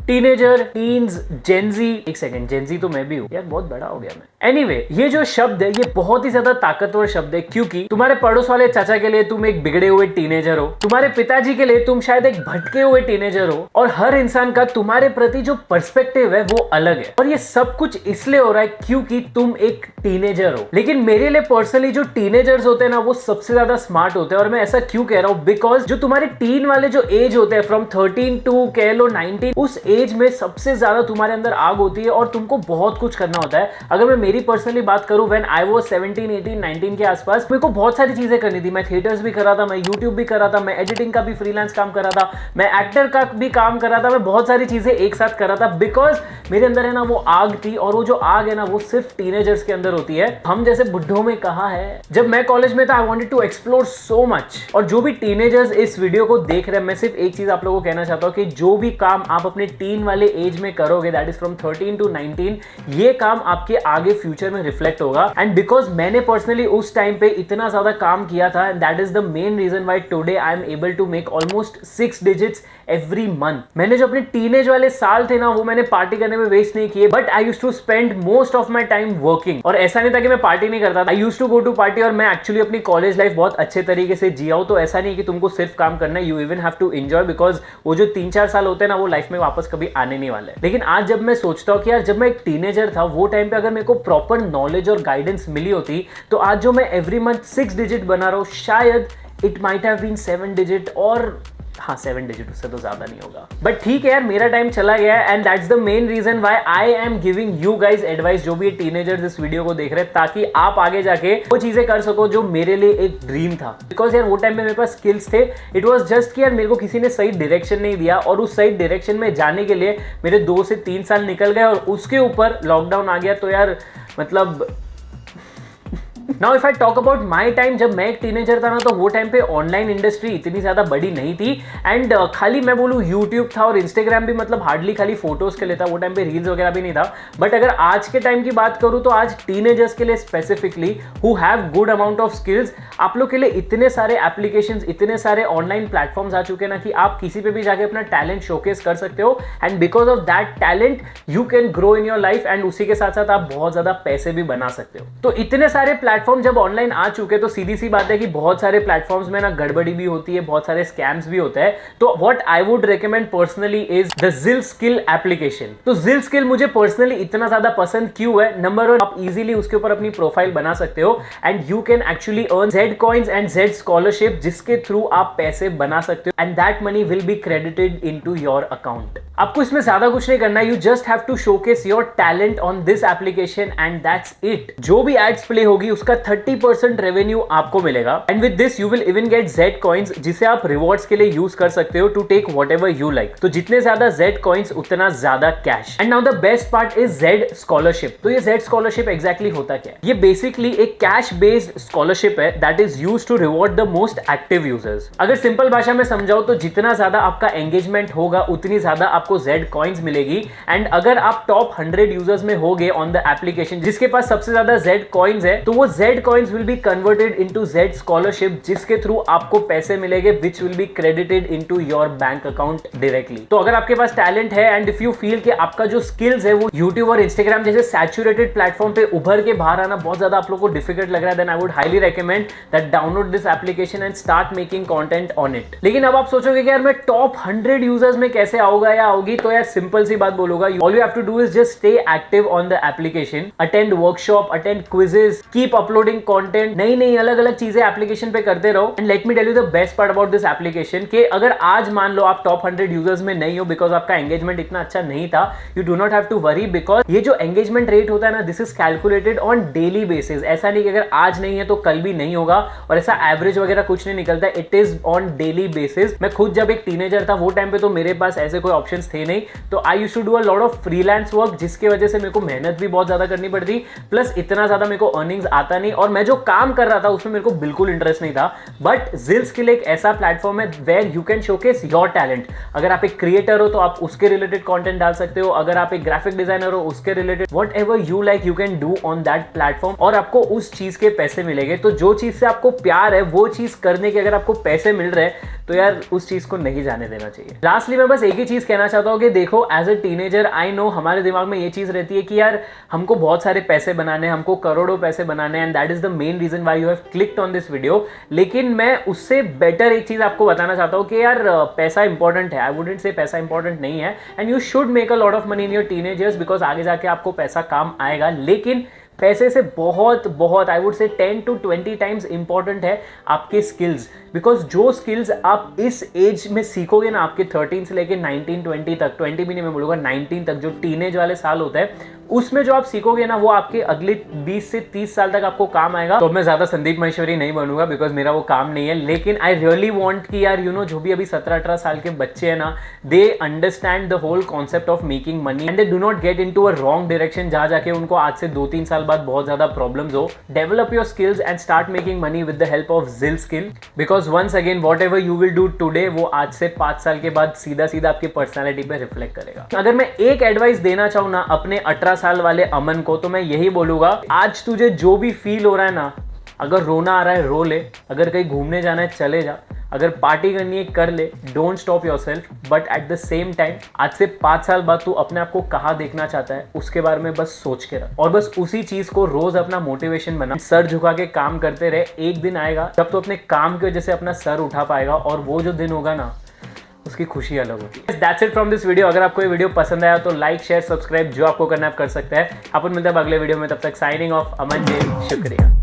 Teenager, teens, Gen Z, एक second, Gen Z तो मैं भी हूँ यार, बहुत बड़ा हो गया मैं। एनीवे, ये जो शब्द है ये बहुत ही ज्यादा ताकतवर शब्द है, क्योंकि तुम्हारे पड़ोस वाले चाचा के लिए तुम एक बिगड़े हुए टीनेजर हो, तुम्हारे पिताजी के लिए तुम शायद एक भटके हुए टीनेजर हो, और हर इंसान का तुम्हारे प्रति जो पर्सपेक्टिव है वो अलग है। और ये सब कुछ इसलिए हो रहा है क्योंकि तुम एक टीनेजर हो। लेकिन मेरे लिए पर्सनली जो टीनेजर्स होते हैं ना वो सबसे ज्यादा स्मार्ट होते हैं। और मैं ऐसा क्यों कह रहा हूं, बिकॉज जो तुम्हारे टीन वाले जो एज होते हैं फ्रॉम 13 टू कह लो 19, उस एज में सबसे ज्यादा तुम्हारे अंदर आग होती है और तुमको बहुत कुछ करना होता है। अगर मैं मेरी पर्सनली बात करूं, व्हेन आई वाज 17, 18, 19 के आसपास मेरे को बहुत सारी चीजें करनी थी। मैं थिएटर्स भी कर रहा था, मैं यूट्यूब भी कर रहा था, मैं एडिटिंग का भी फ्रीलांस काम कर रहा था, मैं एक्टर का भी काम कर रहा था, मैं बहुत सारी चीजें एक साथ कर रहा था, बिकॉज मेरे अंदर है ना वो आग थी। और वो जो आग है ना वो सिर्फ टीनेजर्स के अंदर होती है। हम जैसे बुढ़ों में कहा है, जब मैं कॉलेज में था I wanted to explore so much. और जो भी टीनेजर्स इस वीडियो को देख रहे हैं, मैं सिर्फ एक चीज आप लोगों को कहना चाहता हूं कि जो भी काम आप अपने टीन वाले एज में करोगे, दैट इज फ्रॉम 13 टू 19, ये काम आपके आगे फ्यूचर में रिफ्लेक्ट होगा। एंड बिकॉज मैंने पर्सनली उस टाइम पे इतना ज्यादा काम किया था, and that is the main reason why today I am able to make almost 6 digits every month. मैंने जो अपने टीनेज वाले साल थे ना वो मैंने पार्टी करने में वेस्ट नहीं किए, but I used to spend most of my time working. और ऐसा नहीं था कि मैं पार्टी नहीं करता था, I used to go to party. और मैं एक्चुअली अपनी कॉलेज लाइफ बहुत अच्छे तरीके से जिया हूं। तो ऐसा नहीं कि तुमको सिर्फ काम करना है, you even have to enjoy, because वो जो 3-4 साल होते हैं ना वो लाइफ में वापस कभी आने नहीं वाले। लेकिन आज जब मैं सोचता हूँ कि यार जब मैं एक टीनेजर था वो टाइम पे अगर मेरे को प्रॉपर नॉलेज और गाइडेंस मिली होती, तो आज जो मैं एवरी मंथ 6 डिजिट बना रहा हूँ, शायद it might have been 7 digit, और हाँ 7 डिजिट, उससे तो ज्यादा नहीं होगा। बट ठीक है यार, मेरा टाइम चला गया है, and that's the main reason why I am giving you guys advice, जो भी टीनेजर्स इस वीडियो को देख रहे हैं, ताकि आप आगे जाके वो चीजें कर सको जो मेरे लिए एक ड्रीम था। बिकॉज यार वो टाइम पे मेरे पास स्किल्स थे, इट वॉज जस्ट कि यार मेरे को किसी ने सही डायरेक्शन नहीं दिया, और उस सही डायरेक्शन में जाने के लिए मेरे 2 से 3 साल निकल गए, और उसके ऊपर लॉकडाउन आ गया। तो यार मतलब now if I talk about my time, जब मैं एक टीनेजर था ना, तो वो टाइम पे ऑनलाइन इंडस्ट्री इतनी ज्यादा बड़ी नहीं थी, एंड खाली मैं बोलूँ यूट्यूब था और इंस्टाग्राम भी मतलब हार्डली खाली फोटोज के लिए था। वो टाइम पे रील्स वगैरह भी नहीं था। बट अगर आज के टाइम की बात करूँ तो आज टीनेजर्स के लिए specifically who have good amount of skills, आप लोग के लिए इतने सारे एप्लीकेशंस, इतने सारे ऑनलाइन प्लेटफॉर्म्स आ चुके हैं ना कि आप किसी पे भी जाके अपना टैलेंट शोकेस कर सकते हो, and because of that talent you can grow in your life, and उसी के साथ साथ आप बहुत ज्यादा पैसे भी बना सकते हो। तो इतने सारे प्लेटफॉर्म जब ऑनलाइन आ चुके तो सीधी सी बात है कि बहुत सारे प्लेटफॉर्म्स में ना गड़बड़ी भी होती है, बहुत सारे स्कैम्स भी होते हैं। तो what I would recommend personally is the जिल स्किल एप्लीकेशन। तो जिल स्किल मुझे पर्सनली इतना ज्यादा पसंद क्यों है? नंबर 1, आप इजीली उसके ऊपर अपनी प्रोफाइल बना सकते हो, and you can actually earn Z coins and Z scholarship, जिसके थ्रू आप पैसे बना सकते हो, and that money will be credited into your account. आपको इसमें ज्यादा कुछ नहीं करना, you just have to showcase your talent on this application, and that's it. जो भी एड्स प्ले होगी उसका 30% रेवेन्यू आपको मिलेगा, and with this you will even get Z coins, जिसे आप रिवॉर्ड्स के लिए यूज कर सकते हो to take whatever you like. तो जितने ज्यादा Z कॉइंस उतना ज्यादा cash. And now the best part is Z scholarship. तो ये Z स्कॉलरशिप एग्जैक्टली होता क्या है? ये बेसिकली एक कैश बेस्ड स्कॉलरशिप है that is used to reward the most active users. अगर सिंपल भाषा में समझाओ तो जितना ज्यादा आपका एंगेजमेंट होगा उतनी ज्यादा आपको Z कॉइंस मिलेगी, एंड अगर आप टॉप 100 यूजर्स में होगे ऑन द एप्लीकेशन जिसके पास सबसे ज्यादा Z कॉइंस है, तो वो Z coins will be converted into Z scholarship, जिसके थ्रू आपको पैसे मिलेंगे which will be credited into your bank account directly. तो अगर आपके पास टैलेंट है एंड इफ यू फील कि आपका जो स्किल्स है वो यूट्यूब और इंस्टाग्राम जैसे सैचुरेटेड प्लेटफॉर्म पे उभर के बाहर आना बहुत ज्यादा आप लोगों को डिफिकल्ट लग रहा है, then I would highly recommend that download this application and start making content on it. लेकिन अब आप सोचोगे कि यार मैं टॉप 100 यूजर्स में कैसे आऊंगा या आओगी? तो यार सिंपल सी बात बोलूंगा, all you have to do is just stay active on the application, attend workshop, attend quizzes, keep uploading content, नई नई अलग अलग चीजें एप्लीकेशन पे करते रहो। And let me tell you the best part about this application कि अगर आज मान लो आप टॉप 100 यूजर्स में नहीं हो बिकॉज आपका एंगेजमेंट इतना अच्छा नहीं था, you do not have to worry, because ये जो एंगेजमेंट रेट होता है ना, this is calculated on daily basis. ऐसा नहीं कि अगर आज नहीं है तो कल भी नहीं होगा, और ऐसा एवरेज वगैरह कुछ नहीं निकलता, it is on daily basis. मैं खुद जब एक टीनेजर था वो टाइम पे तो मेरे पास ऐसे कोई ऑप्शंस थे नहीं, तो I used to do a lot of freelance work, जिसकी वजह से मेरे को मेहनत भी बहुत ज्यादा करनी पड़ती, प्लस इतना ज्यादा मेरे को अर्निंग्स आता नहीं, और मैं जो काम कर रहा था उसमें मेरे को बिल्कुल इंटरेस्ट नहीं था। बट जिल स्किल एक ऐसा प्लेटफॉर्म है where you can showcase your talent. अगर आप एक क्रिएटर हो तो आप उसके रिलेटेड कंटेंट डाल सकते हो, अगर आप एक ग्राफिक डिजाइनर हो उसके related whatever you like you can do on that platform, और आपको उस चीज के पैसे मिलेंगे। तो जो चीज से आपको प्यार है वो चीज करने के अगर आपको पैसे मिल रहे हैं, तो यार उस चीज को नहीं जाने देना चाहिए। लास्टली मैं बस एक ही चीज कहना चाहता हूँ कि देखो, as a teenager I know हमारे दिमाग में ये चीज रहती है कि यार हमको बहुत सारे पैसे बनाने, हमको करोड़ों पैसे बनाने, and that is the main reason why you have clicked on this video. लेकिन मैं उससे बेटर एक चीज आपको बताना चाहता हूँ कि यार पैसा इंपॉर्टेंट है, आई वुडंट से पैसा इंपॉर्टेंट नहीं है, and you should make a lot of money in your teenagers because आगे जाके आपको पैसा काम आएगा। लेकिन पैसे से बहुत बहुत I would say 10 to 20 times important है आपके स्किल्स, बिकॉज जो स्किल्स आप इस एज में सीखोगे ना, आपके 13 से लेके 19-20 तक, 20 भी नहीं मैं बोलूँगा 19 तक, जो टीनेज वाले साल होते हैं, उसमें जो आप सीखोगे ना वो आपके अगले 20 से 30 साल तक आपको काम आएगा। तो मैं ज्यादा संदीप महेश्वरी नहीं बनूंगा बिकॉज मेरा वो काम नहीं है, लेकिन आई रियली वांट कि यार यू नो जो भी अभी 17-18 साल के बच्चे हैं ना, they understand the whole concept of making money and they do not get into a wrong direction जहां जाके उनको आज से 2-3 साल बाद बहुत ज्यादा प्रॉब्लम्स हो। Develop your skills and start making money with the help of जिल skill, because once again whatever you will do today वो आज से 5 साल के बाद सीधा सीधा आपकी पर्सनैलिटी पे रिफ्लेक्ट करेगा। अगर मैं एक एडवाइस देना चाहूँ ना अपने 18 साल वाले अमन को, तो मैं यही बोलूंगा, आज तुझे जो भी फील हो रहा है ना, अगर रोना आ रहा है रो ले, अगर कहीं घूमने जाना है चले जा, अगर पार्टी करनी है कर ले, don't stop yourself, but at the same time आज से 5 साल बाद तू अपने आप को कहाँ देखना चाहता है उसके बारे में बस सोच के रख, और बस उसी चीज को रोज अपना मोटिवेशन बना, सर झुका के काम करते रहे। एक दिन आएगा जब तू अपने काम की वजह से अपना सर उठा पाएगा, और वो जो दिन होगा ना उसकी खुशी अलग होती है। That's it from this video. अगर आपको ये वीडियो पसंद आया तो लाइक शेयर सब्सक्राइब जो आपको करना है आप कर सकते हैं। अपन मिलते हैं अगले वीडियो में, तब तक साइनिंग ऑफ, अमन जैन, शुक्रिया।